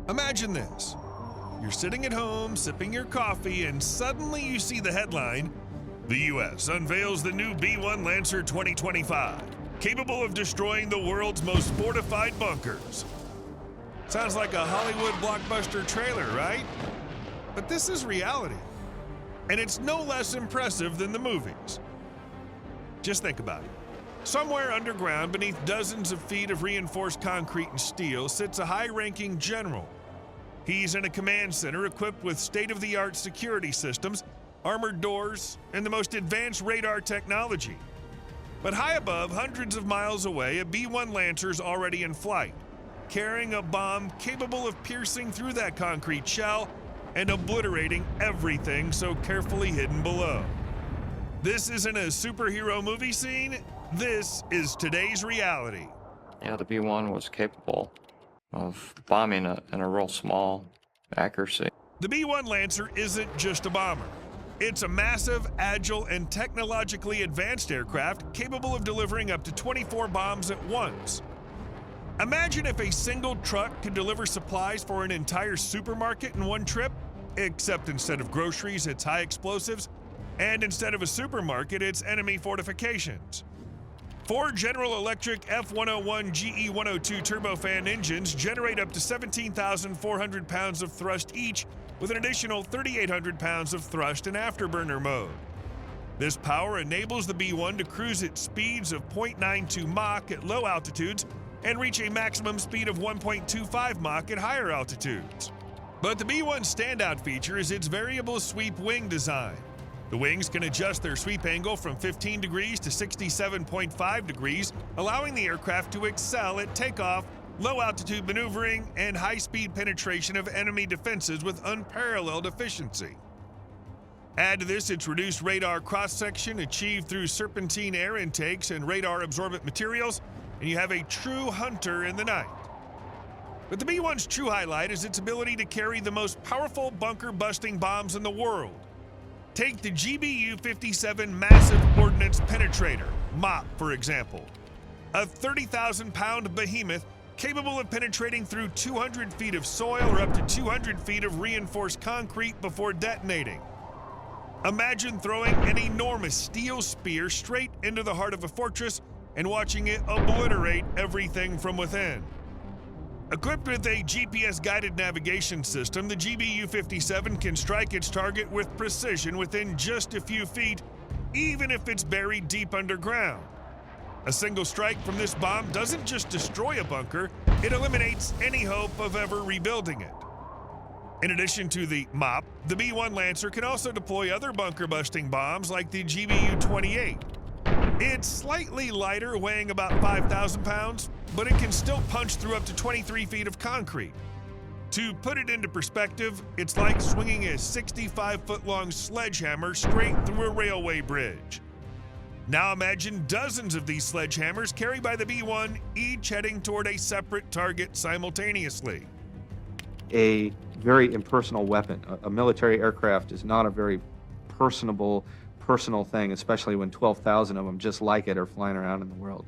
Imagine this. You're sitting at home, sipping your coffee, and suddenly you see the headline, "The U.S. unveils the new B-1 Lancer 2025, capable of destroying the world's most fortified bunkers." Sounds like a Hollywood blockbuster trailer, right? But this is reality, and it's no less impressive than the movies. Just think about it. Somewhere underground, beneath dozens of feet of reinforced concrete and steel, sits a high-ranking general. He's in a command center equipped with state-of-the-art security systems, armored doors, and the most advanced radar technology. But high above, hundreds of miles away, a B-1 Lancer's already in flight, carrying a bomb capable of piercing through that concrete shell and obliterating everything so carefully hidden below. This isn't a superhero movie scene. This is today's reality. Yeah, the B-1 was capable of bombing in a real small accuracy. The B-1 Lancer isn't just a bomber. It's a massive, agile, and technologically advanced aircraft capable of delivering up to 24 bombs at once. Imagine if a single truck could deliver supplies for an entire supermarket in one trip, except instead of groceries, it's high explosives, and instead of a supermarket, it's enemy fortifications. 4 General Electric F101 GE102 turbofan engines generate up to 17,400 pounds of thrust each, with an additional 3,800 pounds of thrust in afterburner mode. This power enables the B-1 to cruise at speeds of 0.92 Mach at low altitudes and reach a maximum speed of 1.25 Mach at higher altitudes. But the B-1's standout feature is its variable sweep wing design. The wings can adjust their sweep angle from 15 degrees to 67.5 degrees, allowing the aircraft to excel at takeoff, low-altitude maneuvering, and high-speed penetration of enemy defenses with unparalleled efficiency. Add to this its reduced radar cross-section achieved through serpentine air intakes and radar-absorbent materials, and you have a true hunter in the night. But the B-1's true highlight is its ability to carry the most powerful bunker-busting bombs in the world. Take the GBU-57 Massive Ordnance Penetrator, MOP, for example. A 30,000-pound behemoth capable of penetrating through 200 feet of soil or up to 200 feet of reinforced concrete before detonating. Imagine throwing an enormous steel spear straight into the heart of a fortress and watching it obliterate everything from within. Equipped with a GPS-guided navigation system, the GBU-57 can strike its target with precision within just a few feet, even if it's buried deep underground. A single strike from this bomb doesn't just destroy a bunker, it eliminates any hope of ever rebuilding it. In addition to the MOP, the B-1 Lancer can also deploy other bunker-busting bombs like the GBU-28. It's slightly lighter, weighing about 5,000 pounds, but it can still punch through up to 23 feet of concrete. To put it into perspective, it's like swinging a 65-foot-long sledgehammer straight through a railway bridge. Now imagine dozens of these sledgehammers carried by the B-1, each heading toward a separate target simultaneously. A very impersonal weapon. A military aircraft is not a very personal thing, especially when 12,000 of them just like it are flying around in the world.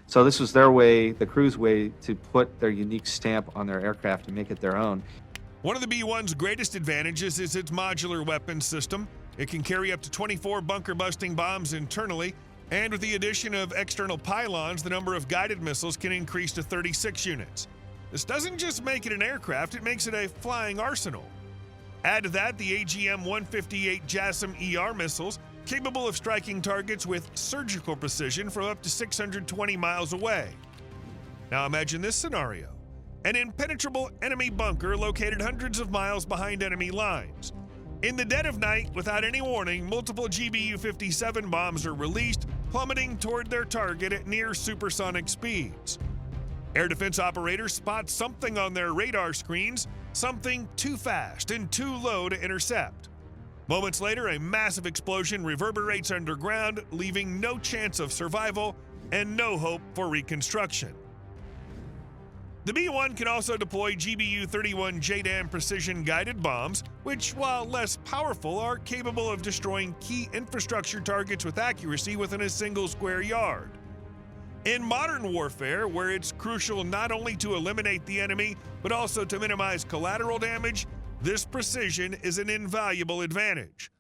So this was their way, the crew's way, to put their unique stamp on their aircraft and make it their own. One of the B-1's greatest advantages is its modular weapons system. It can carry up to 24 bunker-busting bombs internally, and with the addition of external pylons, the number of guided missiles can increase to 36 units. This doesn't just make it an aircraft, it makes it a flying arsenal. Add to that the AGM-158 JASSM-ER missiles, capable of striking targets with surgical precision from up to 620 miles away. Now imagine this scenario. An impenetrable enemy bunker located hundreds of miles behind enemy lines. In the dead of night, without any warning, multiple GBU-57 bombs are released, plummeting toward their target at near supersonic speeds. Air defense operators spot something on their radar screens, something too fast and too low to intercept. Moments later, a massive explosion reverberates underground, leaving no chance of survival and no hope for reconstruction. The B-1 can also deploy GBU-31 JDAM precision-guided bombs, which, while less powerful, are capable of destroying key infrastructure targets with accuracy within a single square yard. In modern warfare, where it's crucial not only to eliminate the enemy, but also to minimize collateral damage, this precision is an invaluable advantage.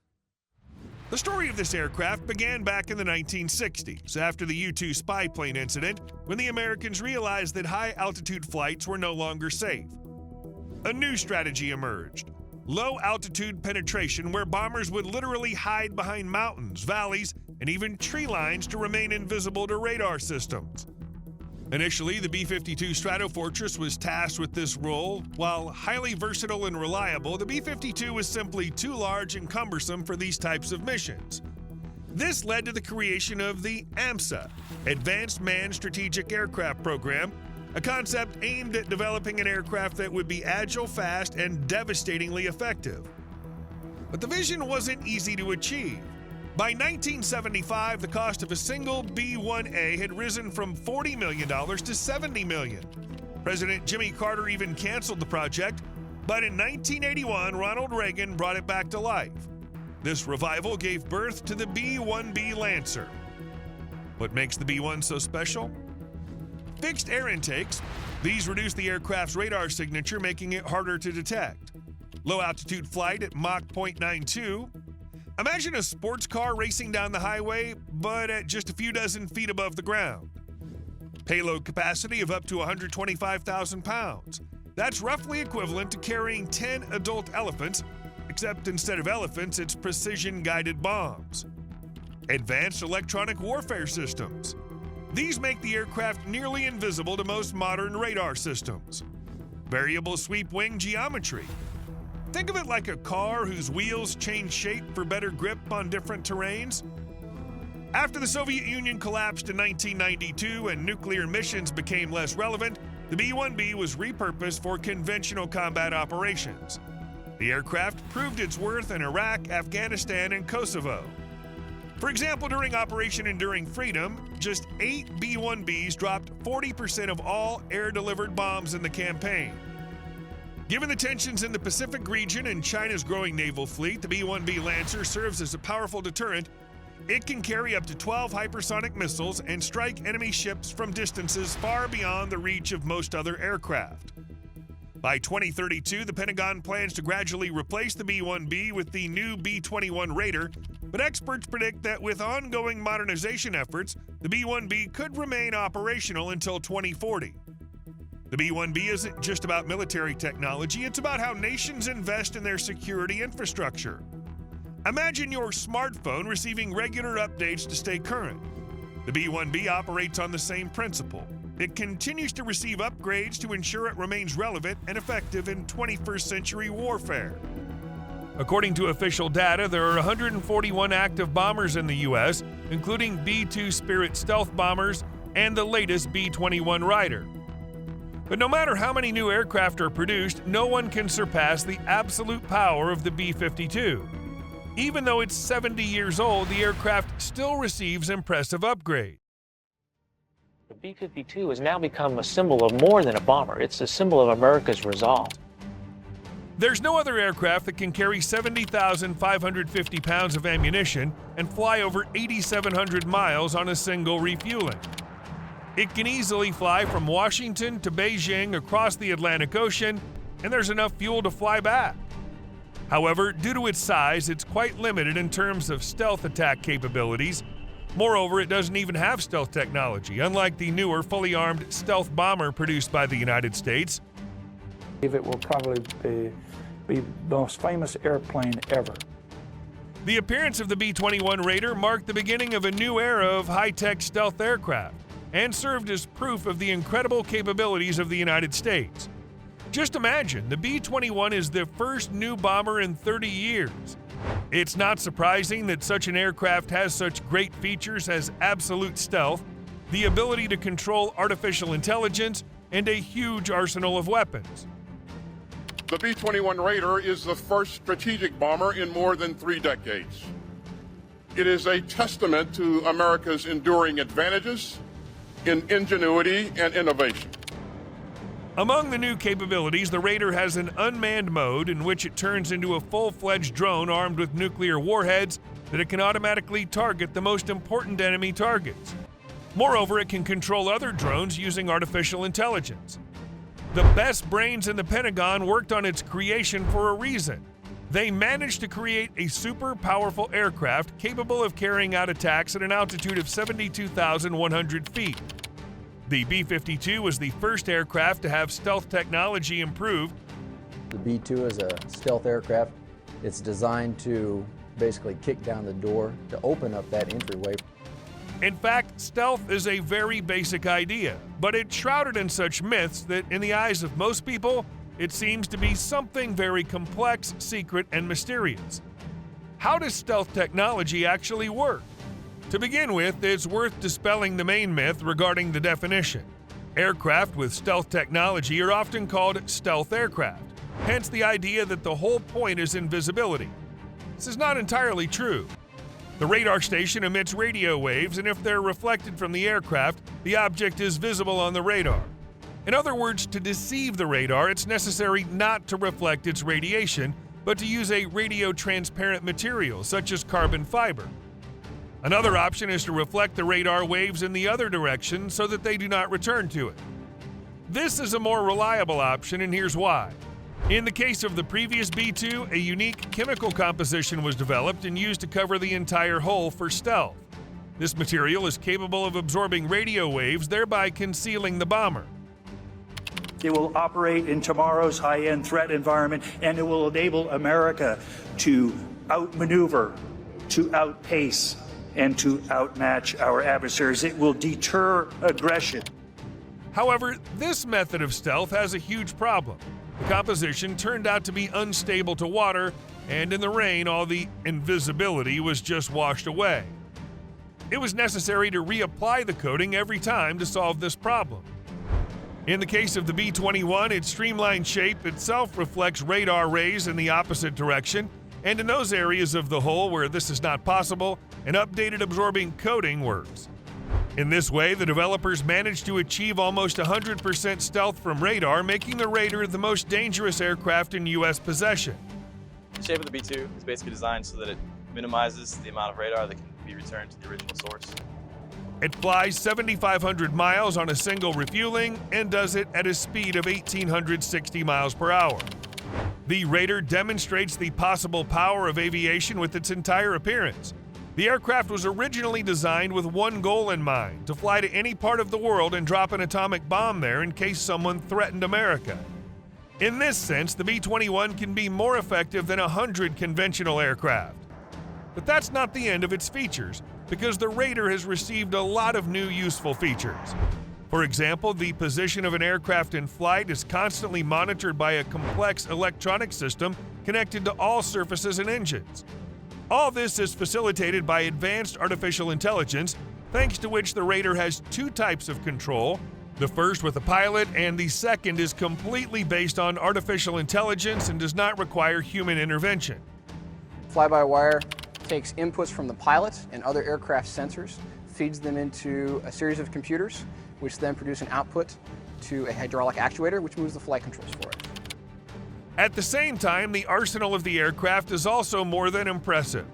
The story of this aircraft began back in the 1960s, after the U-2 spy plane incident, when the Americans realized that high-altitude flights were no longer safe. A new strategy emerged: low-altitude penetration, where bombers would literally hide behind mountains, valleys, and even tree lines to remain invisible to radar systems. Initially, the B-52 Stratofortress was tasked with this role. While highly versatile and reliable, the B-52 was simply too large and cumbersome for these types of missions. This led to the creation of the AMSA, Advanced Manned Strategic Aircraft Program, a concept aimed at developing an aircraft that would be agile, fast, and devastatingly effective. But the vision wasn't easy to achieve. By 1975, the cost of a single B-1A had risen from $40 million to $70 million. President Jimmy Carter even canceled the project, but in 1981, Ronald Reagan brought it back to life. This revival gave birth to the B-1B Lancer. What makes the B-1 so special? Fixed air intakes. These reduce the aircraft's radar signature, making it harder to detect. Low-altitude flight at Mach 0.92. Imagine a sports car racing down the highway, but at just a few dozen feet above the ground. Payload capacity of up to 125,000 pounds. That's roughly equivalent to carrying 10 adult elephants, except instead of elephants, it's precision-guided bombs. Advanced electronic warfare systems. These make the aircraft nearly invisible to most modern radar systems. Variable sweep wing geometry. Think of it like a car whose wheels change shape for better grip on different terrains. After the Soviet Union collapsed in 1992 and nuclear missions became less relevant, the B-1B was repurposed for conventional combat operations. The aircraft proved its worth in Iraq, Afghanistan, and Kosovo. For example, during Operation Enduring Freedom, just 8 B-1Bs dropped 40% of all air-delivered bombs in the campaign. Given the tensions in the Pacific region and China's growing naval fleet, the B-1B Lancer serves as a powerful deterrent. It can carry up to 12 hypersonic missiles and strike enemy ships from distances far beyond the reach of most other aircraft. By 2032, the Pentagon plans to gradually replace the B-1B with the new B-21 Raider, but experts predict that with ongoing modernization efforts, the B-1B could remain operational until 2040. The B-1B isn't just about military technology, it's about how nations invest in their security infrastructure. Imagine your smartphone receiving regular updates to stay current. The B-1B operates on the same principle. It continues to receive upgrades to ensure it remains relevant and effective in 21st century warfare. According to official data, there are 141 active bombers in the U.S., including B-2 Spirit stealth bombers and the latest B-21 Raider. But no matter how many new aircraft are produced, no one can surpass the absolute power of the B-52. Even though it's 70 years old, the aircraft still receives impressive upgrades. The B-52 has now become a symbol of more than a bomber. It's a symbol of America's resolve. There's no other aircraft that can carry 70,550 pounds of ammunition and fly over 8,700 miles on a single refueling. It can easily fly from Washington to Beijing across the Atlantic Ocean, and there's enough fuel to fly back. However, due to its size, it's quite limited in terms of stealth attack capabilities. Moreover, it doesn't even have stealth technology, unlike the newer fully armed stealth bomber produced by the United States. It will probably be the most famous airplane ever. The appearance of the B-21 Raider marked the beginning of a new era of high-tech stealth aircraft and served as proof of the incredible capabilities of the United States. Just imagine, the B-21 is the first new bomber in 30 years. It's not surprising that such an aircraft has such great features as absolute stealth, the ability to control artificial intelligence, and a huge arsenal of weapons. The B-21 Raider is the first strategic bomber in more than 3 decades. It is a testament to America's enduring advantages in ingenuity and innovation. Among the new capabilities, the Raider has an unmanned mode in which it turns into a full-fledged drone armed with nuclear warheads that it can automatically target the most important enemy targets. Moreover, it can control other drones using artificial intelligence. The best brains in the Pentagon worked on its creation for a reason. They managed to create a super powerful aircraft capable of carrying out attacks at an altitude of 72,100 feet. The B-52 was the first aircraft to have stealth technology improved. The B-2 is a stealth aircraft. It's designed to basically kick down the door to open up that entryway. In fact, stealth is a very basic idea, but it's shrouded in such myths that in the eyes of most people, it seems to be something very complex, secret, and mysterious. How does stealth technology actually work? To begin with, it's worth dispelling the main myth regarding the definition. Aircraft with stealth technology are often called stealth aircraft, hence the idea that the whole point is invisibility. This is not entirely true. The radar station emits radio waves, and if they're reflected from the aircraft, the object is visible on the radar. In other words, to deceive the radar, it's necessary not to reflect its radiation, but to use a radio-transparent material, such as carbon fiber. Another option is to reflect the radar waves in the other direction so that they do not return to it. This is a more reliable option, and here's why. In the case of the previous B-2, a unique chemical composition was developed and used to cover the entire hull for stealth. This material is capable of absorbing radio waves, thereby concealing the bomber. It will operate in tomorrow's high-end threat environment, and it will enable America to outmaneuver, to outpace, and to outmatch our adversaries. It will deter aggression. However, this method of stealth has a huge problem. The composition turned out to be unstable to water, and in the rain, all the invisibility was just washed away. It was necessary to reapply the coating every time to solve this problem. In the case of the B-21, its streamlined shape itself reflects radar rays in the opposite direction, and in those areas of the hull where this is not possible, an updated absorbing coating works. In this way, the developers managed to achieve almost 100% stealth from radar, making the Raider the most dangerous aircraft in U.S. possession. The shape of the B-2 is basically designed so that it minimizes the amount of radar that can be returned to the original source. It flies 7,500 miles on a single refueling and does it at a speed of 1,860 miles per hour. The Raider demonstrates the possible power of aviation with its entire appearance. The aircraft was originally designed with one goal in mind: to fly to any part of the world and drop an atomic bomb there in case someone threatened America. In this sense, the B-21 can be more effective than 100 conventional aircraft. But that's not the end of its features, because the Raider has received a lot of new useful features. For example, the position of an aircraft in flight is constantly monitored by a complex electronic system connected to all surfaces and engines. All this is facilitated by advanced artificial intelligence, thanks to which the Raider has two types of control, the first with a pilot, and the second is completely based on artificial intelligence and does not require human intervention. Fly-by-wire takes inputs from the pilot and other aircraft sensors, feeds them into a series of computers, which then produce an output to a hydraulic actuator, which moves the flight controls for it. At the same time, the arsenal of the aircraft is also more than impressive.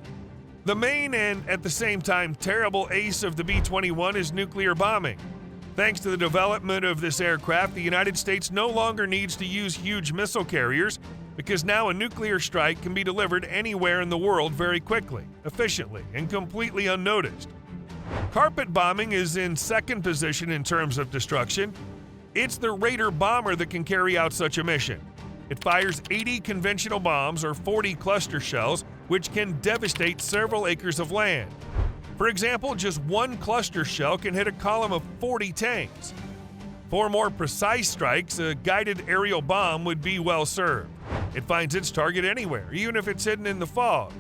The main and, at the same time, terrible ace of the B-21 is nuclear bombing. Thanks to the development of this aircraft, the United States no longer needs to use huge missile carriers, because now a nuclear strike can be delivered anywhere in the world very quickly, efficiently, and completely unnoticed. Carpet bombing is in second position in terms of destruction. It's the Raider bomber that can carry out such a mission. It fires 80 conventional bombs or 40 cluster shells, which can devastate several acres of land. For example, just one cluster shell can hit a column of 40 tanks. For more precise strikes, a guided aerial bomb would be well served. It finds its target anywhere, even if it's hidden in the fog.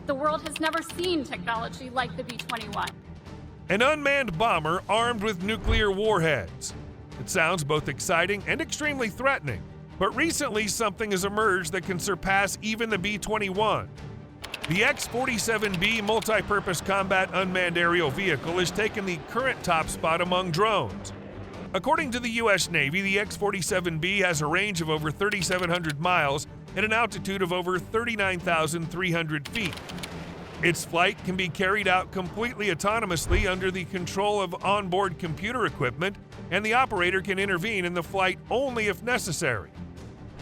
The world has never seen technology like the B-21. An unmanned bomber armed with nuclear warheads. It sounds both exciting and extremely threatening. But recently, something has emerged that can surpass even the B-21. The X-47B multi-purpose combat unmanned aerial vehicle has taken the current top spot among drones. According to the U.S. Navy, the X-47B has a range of over 3,700 miles at an altitude of over 39,300 feet. Its flight can be carried out completely autonomously under the control of onboard computer equipment, and the operator can intervene in the flight only if necessary.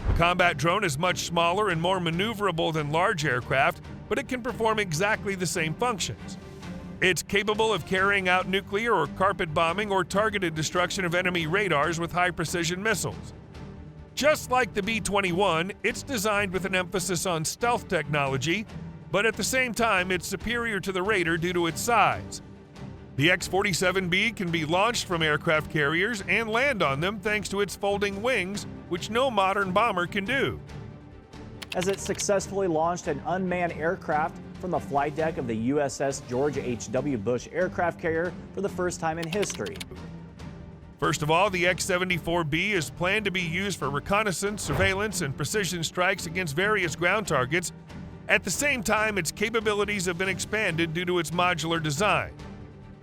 The combat drone is much smaller and more maneuverable than large aircraft, but it can perform exactly the same functions. It's capable of carrying out nuclear or carpet bombing or targeted destruction of enemy radars with high-precision missiles. Just like the B-21, it's designed with an emphasis on stealth technology, but at the same time, it's superior to the Raider due to its size. The X-47B can be launched from aircraft carriers and land on them thanks to its folding wings, which no modern bomber can do. As it successfully launched an unmanned aircraft from the flight deck of the USS George H.W. Bush aircraft carrier for the first time in history. First of all, the X-74B is planned to be used for reconnaissance, surveillance, and precision strikes against various ground targets. At the same time, its capabilities have been expanded due to its modular design.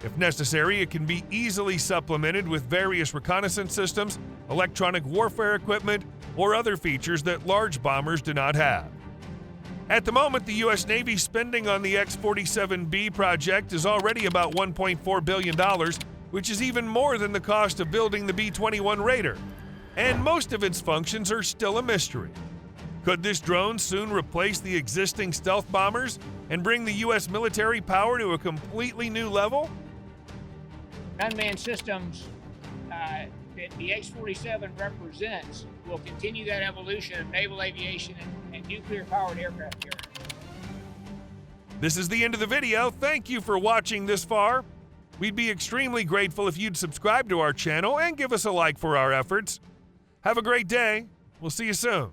If necessary, it can be easily supplemented with various reconnaissance systems, electronic warfare equipment, or other features that large bombers do not have. At the moment, the U.S. Navy spending on the X-47B project is already about $1.4 billion, which is even more than the cost of building the B-21 Raider. And most of its functions are still a mystery. Could this drone soon replace the existing stealth bombers and bring the U.S. military power to a completely new level? Unmanned systems that the X-47 represents will continue that evolution of naval aviation and nuclear-powered aircraft carriers. This is the end of the video. Thank you for watching this far. We'd be extremely grateful if you'd subscribe to our channel and give us a like for our efforts. Have a great day. We'll see you soon.